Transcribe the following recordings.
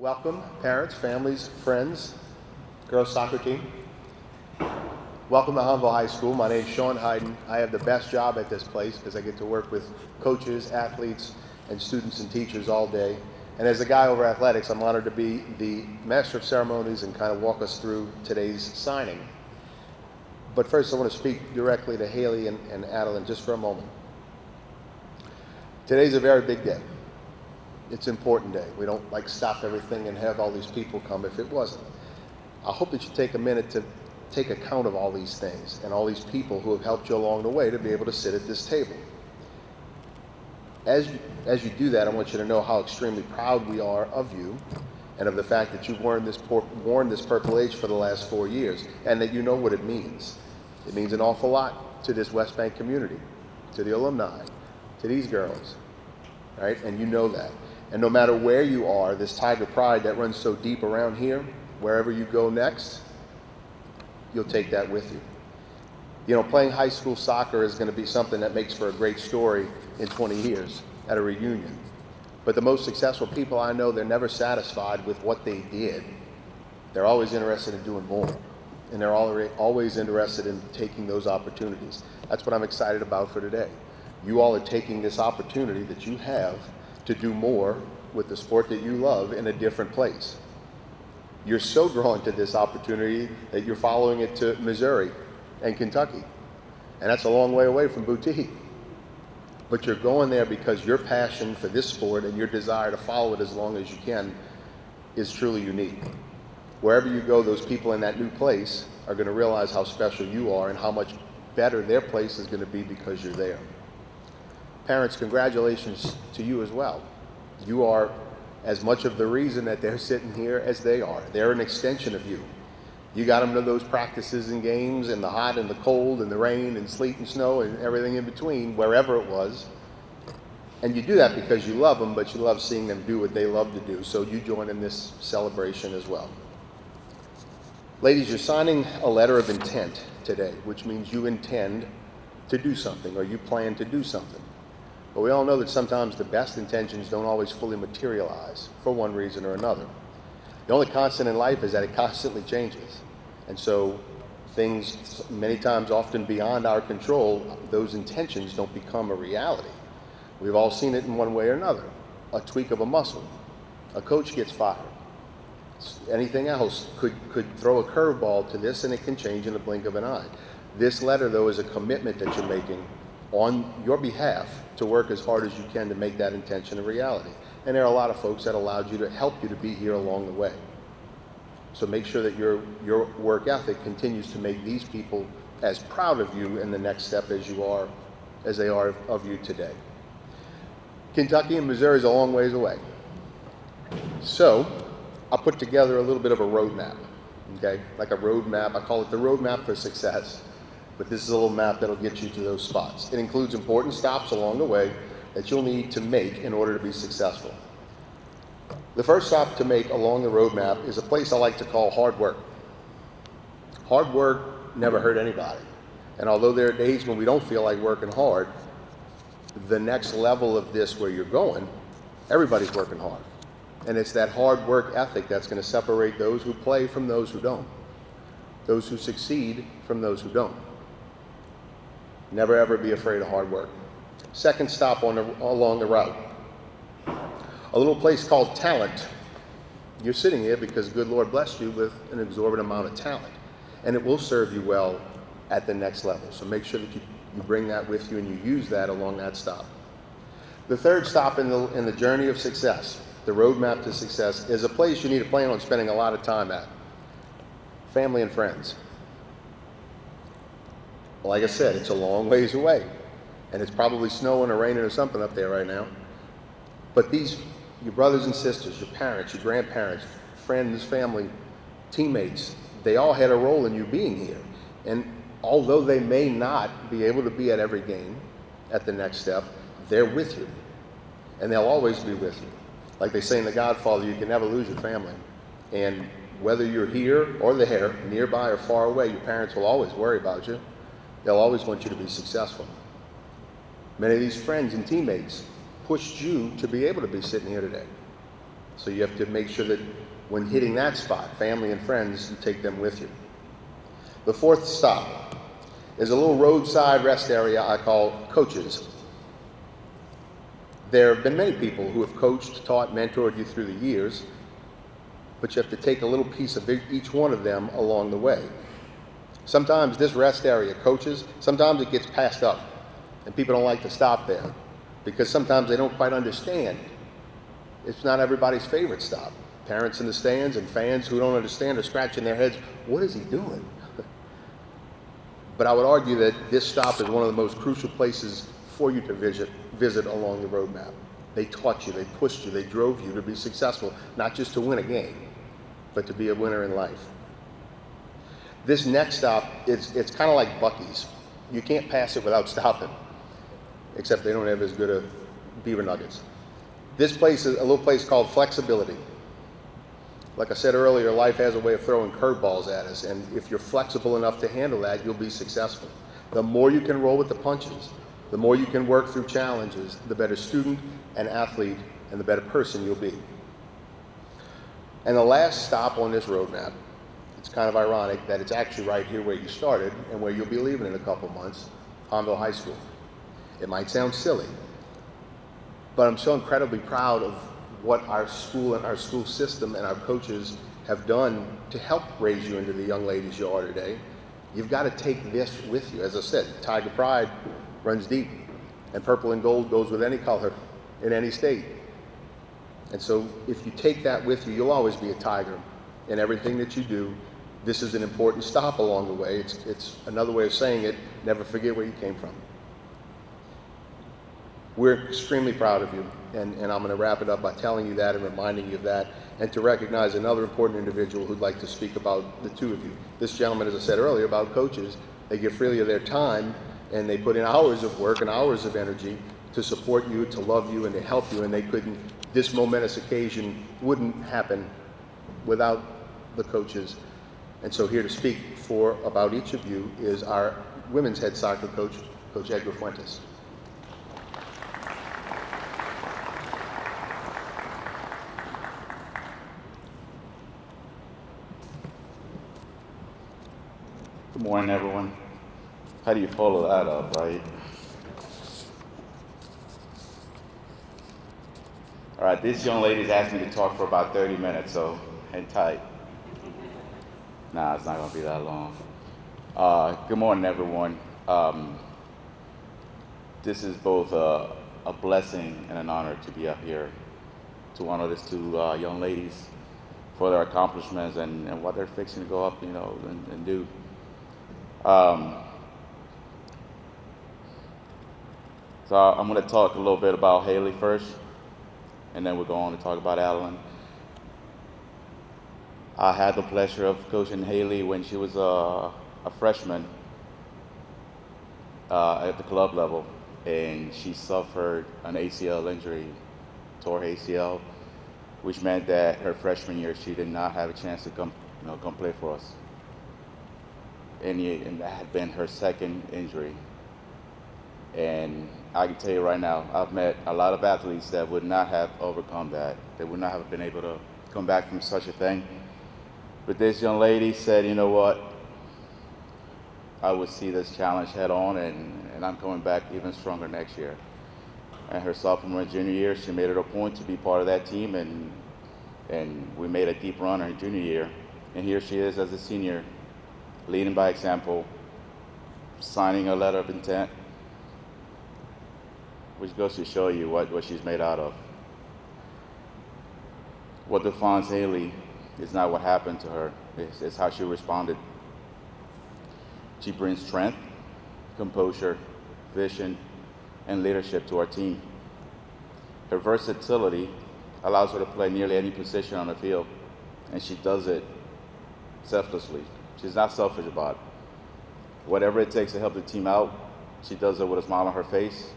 Welcome, parents, families, friends, girls soccer team. Welcome to Hahnville High School. My name is Sean Hayden. I have the best job at this place because I get to work with coaches, athletes, and students and teachers all day. And as a guy over athletics, I'm honored to be the master of ceremonies and kind of walk us through today's signing. But first, I want to speak directly to Haley and Adelyn just for a moment. Today's a very big day. It's an important day. We don't stop everything and have all these people come if it wasn't. I hope that you take a minute to take account of all these things and all these people who have helped you along the way to be able to sit at this table. As you do that, I want you to know how extremely proud we are of you and of the fact that you've worn this purple H for the last 4 years and that you know what it means. It means an awful lot to this West Bank community, to the alumni, to these girls, right? And you know that. And no matter where you are, this Tiger pride that runs so deep around here, wherever you go next, you'll take that with you. You know, playing high school soccer is going to be something that makes for a great story in 20 years at a reunion. But the most successful people I know, they're never satisfied with what they did. They're always interested in doing more. And they're always interested in taking those opportunities. That's what I'm excited about for today. You all are taking this opportunity that you have to do more with the sport that you love in a different place. You're so drawn to this opportunity that you're following it to Missouri and Kentucky. And that's a long way away from Boutique. But you're going there because your passion for this sport and your desire to follow it as long as you can is truly unique. Wherever you go, those people in that new place are going to realize how special you are and how much better their place is going to be because you're there. Parents, congratulations to you as well. You are as much of the reason that they're sitting here as they are. They're an extension of you. You got them to those practices and games and the hot and the cold and the rain and sleet and snow and everything in between, wherever it was. And you do that because you love them, but you love seeing them do what they love to do. So you join in this celebration as well. Ladies, you're signing a letter of intent today, which means you intend to do something or you plan to do something. But we all know that sometimes the best intentions don't always fully materialize for one reason or another. The only constant in life is that it constantly changes. And so things many times often beyond our control, those intentions don't become a reality. We've all seen it in one way or another. A tweak of a muscle, a coach gets fired. Anything else could throw a curveball to this and it can change in the blink of an eye. This letter, though, is a commitment that you're making on your behalf to work as hard as you can to make that intention a reality. And there are a lot of folks that allowed you to help you to be here along the way. So make sure that your work ethic continues to make these people as proud of you in the next step as they are of you today. Kentucky and Missouri is a long ways away. So I put together a little bit of a roadmap, okay? Like a roadmap. I call it the roadmap for success. But this is a little map that'll get you to those spots. It includes important stops along the way that you'll need to make in order to be successful. The first stop to make along the roadmap is a place I like to call hard work. Hard work never hurt anybody. And although there are days when we don't feel like working hard, the next level of this where you're going, everybody's working hard. And it's that hard work ethic that's going to separate those who play from those who don't. Those who succeed from those who don't. Never ever be afraid of hard work. Second stop along the route. A little place called talent. You're sitting here because good Lord blessed you with an exorbitant amount of talent. And it will serve you well at the next level. So make sure that you bring that with you and you use that along that stop. The third stop in the journey of success, the roadmap to success, is a place you need to plan on spending a lot of time at. Family and friends. Like I said, it's a long ways away. And it's probably snowing or raining or something up there right now. But your brothers and sisters, your parents, your grandparents, friends, family, teammates, they all had a role in you being here. And although they may not be able to be at every game at the next step, they're with you. And they'll always be with you. Like they say in The Godfather, you can never lose your family. And whether you're here or there, nearby or far away, your parents will always worry about you. They'll always want you to be successful. Many of these friends and teammates pushed you to be able to be sitting here today. So you have to make sure that when hitting that spot, family and friends, you take them with you. The fourth stop is a little roadside rest area I call Coaches. There have been many people who have coached, taught, mentored you through the years, but you have to take a little piece of each one of them along the way. Sometimes this rest area, Coaches, sometimes it gets passed up, and people don't like to stop there because sometimes they don't quite understand. It's not everybody's favorite stop. Parents in the stands and fans who don't understand are scratching their heads, what is he doing? But I would argue that this stop is one of the most crucial places for you to visit along the roadmap. They taught you, they pushed you, they drove you to be successful, not just to win a game, but to be a winner in life. This next stop, it's kind of like Buc-ee's. You can't pass it without stopping, except they don't have as good a beaver nuggets. This place is a little place called Flexibility. Like I said earlier, life has a way of throwing curveballs at us, and if you're flexible enough to handle that, you'll be successful. The more you can roll with the punches, the more you can work through challenges, the better student and athlete and the better person you'll be. And the last stop on this roadmap, it's kind of ironic that it's actually right here where you started and where you'll be leaving in a couple months, Hahnville High School. It might sound silly, but I'm so incredibly proud of what our school and our school system and our coaches have done to help raise you into the young ladies you are today. You've got to take this with you. As I said, Tiger Pride runs deep, and purple and gold goes with any color in any state. And so if you take that with you, you'll always be a Tiger in everything that you do. This is an important stop along the way. It's another way of saying it, never forget where you came from. We're extremely proud of you, and I'm going to wrap it up by telling you that and reminding you of that, and to recognize another important individual who'd like to speak about the two of you. This gentleman, as I said earlier, about coaches, they give freely of their time, and they put in hours of work and hours of energy to support you, to love you, and to help you, and this momentous occasion wouldn't happen without the coaches. And so here to speak about each of you is our women's head soccer coach, Coach Edgar Fuentes. Good morning, everyone. How do you follow that up, right? All right, this young lady's asked me to talk for about 30 minutes, so hang tight. Nah, it's not gonna be that long. Good morning, everyone. This is both a blessing and an honor to be up here to honor these two young ladies for their accomplishments and what they're fixing to go up, and do. So I'm going to talk a little bit about Haley first, and then we'll go on to talk about Adelyn. I had the pleasure of coaching Haley when she was a freshman at the club level, and she suffered an ACL injury, tore her ACL, which meant that her freshman year she did not have a chance to come play for us. And that had been her second injury. And I can tell you right now, I've met a lot of athletes that would not have overcome that. They would not have been able to come back from such a thing. But this young lady said, you know what? I would see this challenge head on, and I'm coming back even stronger next year. And her sophomore and junior year, she made it a point to be part of that team, and we made a deep run her junior year. And here she is as a senior, leading by example, signing a letter of intent, which goes to show you what she's made out of. What defines Haley is not what happened to her, it's how she responded. She brings strength, composure, vision, and leadership to our team. Her versatility allows her to play nearly any position on the field, and she does it selflessly. She's not selfish about it. Whatever it takes to help the team out, she does it with a smile on her face.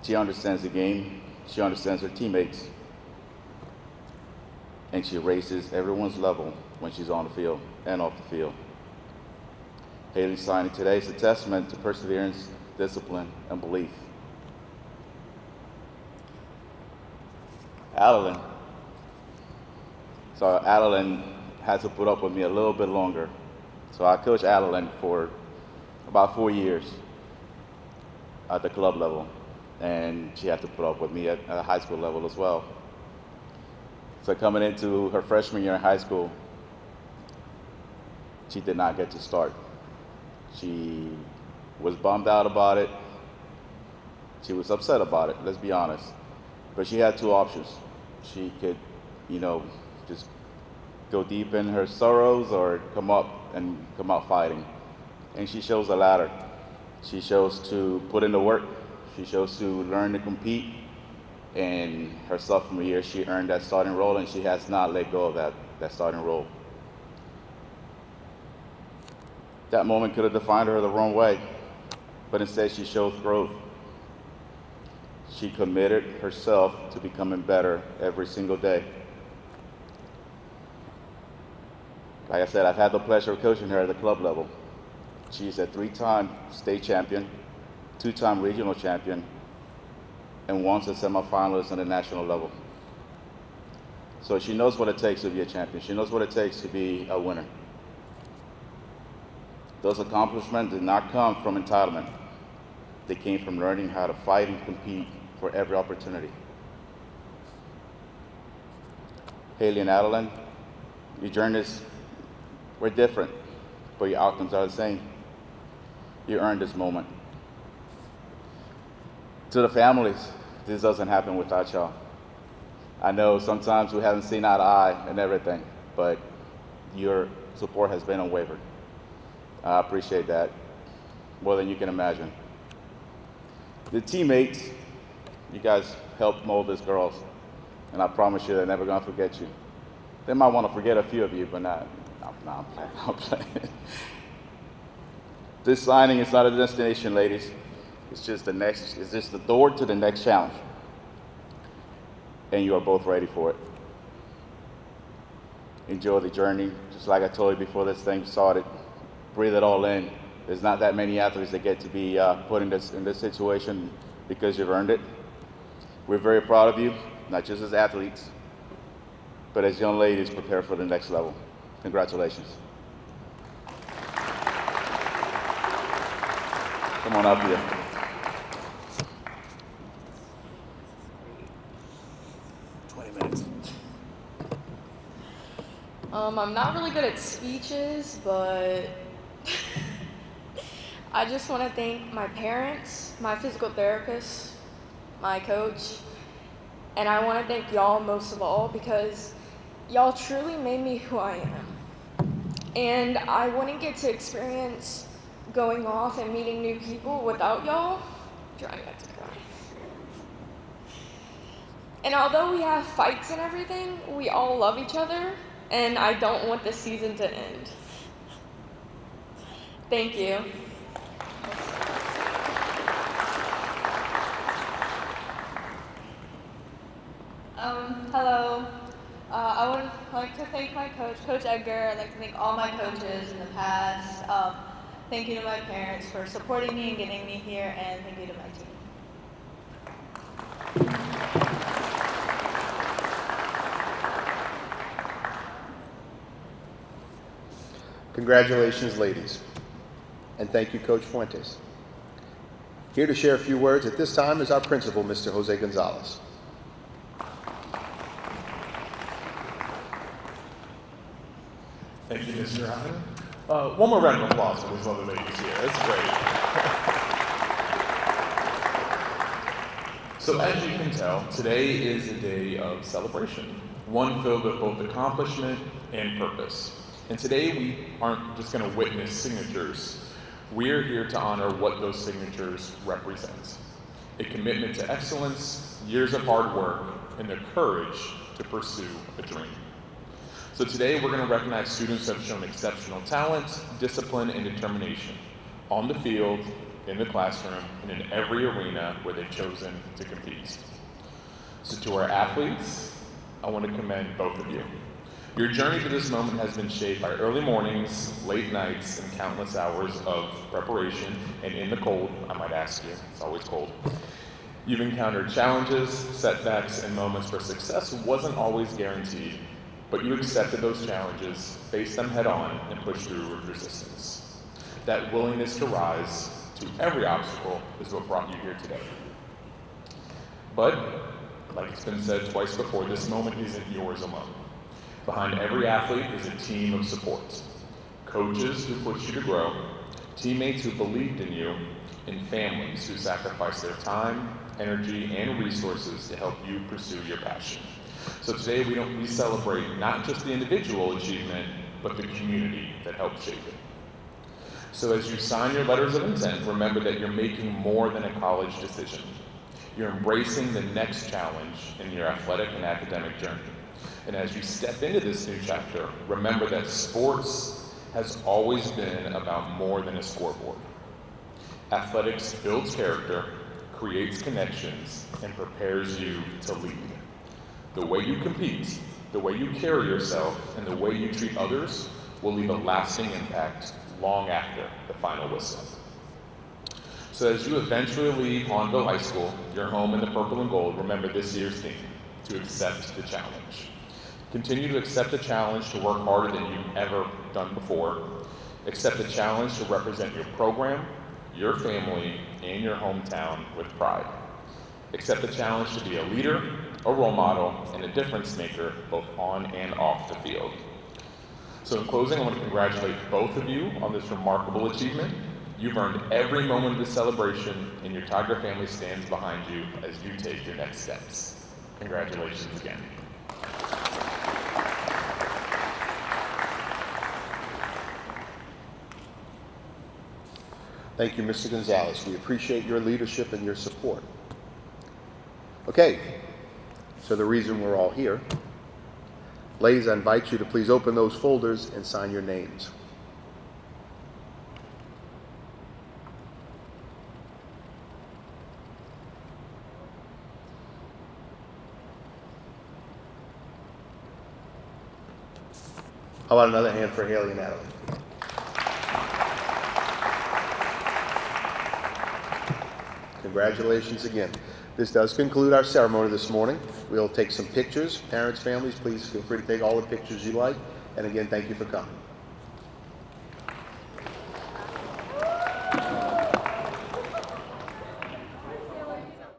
She understands the game. She understands her teammates. And she raises everyone's level when she's on the field and off the field. Haley's signing today is a testament to perseverance, discipline, and belief. Adelyn So Adelyn had to put up with me a little bit longer. So I coached Adelyn for about 4 years at the club level, and she had to put up with me at a high school level as well. So coming into her freshman year in high school, she did not get to start. She was bummed out about it. She was upset about it, let's be honest. But she had two options. She could, just go deep in her sorrows or come out fighting. And she chose the latter. She chose to put in the work. She chose to learn to compete. And her sophomore year, she earned that starting role, and she has not let go of that starting role. That moment could have defined her the wrong way, but instead she chose growth. She committed herself to becoming better every single day. Like I said, I've had the pleasure of coaching her at the club level. She's a 3-time state champion, 2-time regional champion, and once a semifinalist on the national level. So she knows what it takes to be a champion. She knows what it takes to be a winner. Those accomplishments did not come from entitlement. They came from learning how to fight and compete for every opportunity. Haley and Adelyn, your journeys were different, but your outcomes are the same. You earned this moment. To the families, this doesn't happen without y'all. I know sometimes we haven't seen eye to eye and everything, but your support has been unwavering. I appreciate that more than you can imagine. The teammates, you guys helped mold these girls, and I promise you they're never gonna forget you. They might want to forget a few of you, but I'm playing. This signing is not a destination, ladies. It's just the door to the next challenge. And you are both ready for it. Enjoy the journey. Just like I told you before this thing started, breathe it all in. There's not that many athletes that get to be put in this situation because you've earned it. We're very proud of you, not just as athletes, but as young ladies prepare for the next level. Congratulations. Come on up here. I'm not really good at speeches, but I just want to thank my parents, my physical therapist, my coach, and I want to thank y'all most of all because y'all truly made me who I am. And I wouldn't get to experience going off and meeting new people without y'all. Trying not to cry. And although we have fights and everything, we all love each other, and I don't want this season to end. Thank you. Hello. I would like to thank my coach, Coach Edgar. I'd like to thank all my coaches in the past. Thank you to my parents for supporting me and getting me here, and thank you to my team. Congratulations, ladies. And thank you, Coach Fuentes. Here to share a few words at this time is our principal, Mr. Jose Gonzalez. Thank you, Mr. Hahnville. One more round of applause for these lovely ladies here. That's great. So as you can tell, today is a day of celebration, one filled with both accomplishment and purpose. And today we aren't just going to witness signatures. We're here to honor what those signatures represent. A commitment to excellence, years of hard work, and the courage to pursue a dream. So today we're going to recognize students who have shown exceptional talent, discipline, and determination on the field, in the classroom, and in every arena where they've chosen to compete. So to our athletes, I want to commend both of you. Your journey to this moment has been shaped by early mornings, late nights, and countless hours of preparation, and in the cold, I might ask you, it's always cold. You've encountered challenges, setbacks, and moments where success wasn't always guaranteed, but you accepted those challenges, faced them head on, and pushed through with resistance. That willingness to rise to every obstacle is what brought you here today. But, like it's been said twice before, this moment isn't yours alone. Behind every athlete is a team of support. Coaches who pushed you to grow, teammates who believed in you, and families who sacrificed their time, energy, and resources to help you pursue your passion. So today we celebrate not just the individual achievement, but the community that helped shape it. So as you sign your letters of intent, remember that you're making more than a college decision. You're embracing the next challenge in your athletic and academic journey. And as you step into this new chapter, remember that sports has always been about more than a scoreboard. Athletics builds character, creates connections, and prepares you to lead. The way you compete, the way you carry yourself, and the way you treat others will leave a lasting impact long after the final whistle. So as you eventually leave Hahnville High School, your home in the purple and gold, remember this year's theme, to accept the challenge. Continue to accept the challenge to work harder than you've ever done before. Accept the challenge to represent your program, your family, and your hometown with pride. Accept the challenge to be a leader, a role model, and a difference maker both on and off the field. So in closing, I want to congratulate both of you on this remarkable achievement. You've earned every moment of the celebration, and your Tiger family stands behind you as you take your next steps. Congratulations again. Thank you, Mr. Gonzalez. We appreciate your leadership and your support. Okay, so the reason we're all here. Ladies, I invite you to please open those folders and sign your names. How about another hand for Haley and Adelyn? Congratulations again. This does conclude our ceremony this morning. We'll take some pictures. Parents, families, please feel free to take all the pictures you like. And again, thank you for coming.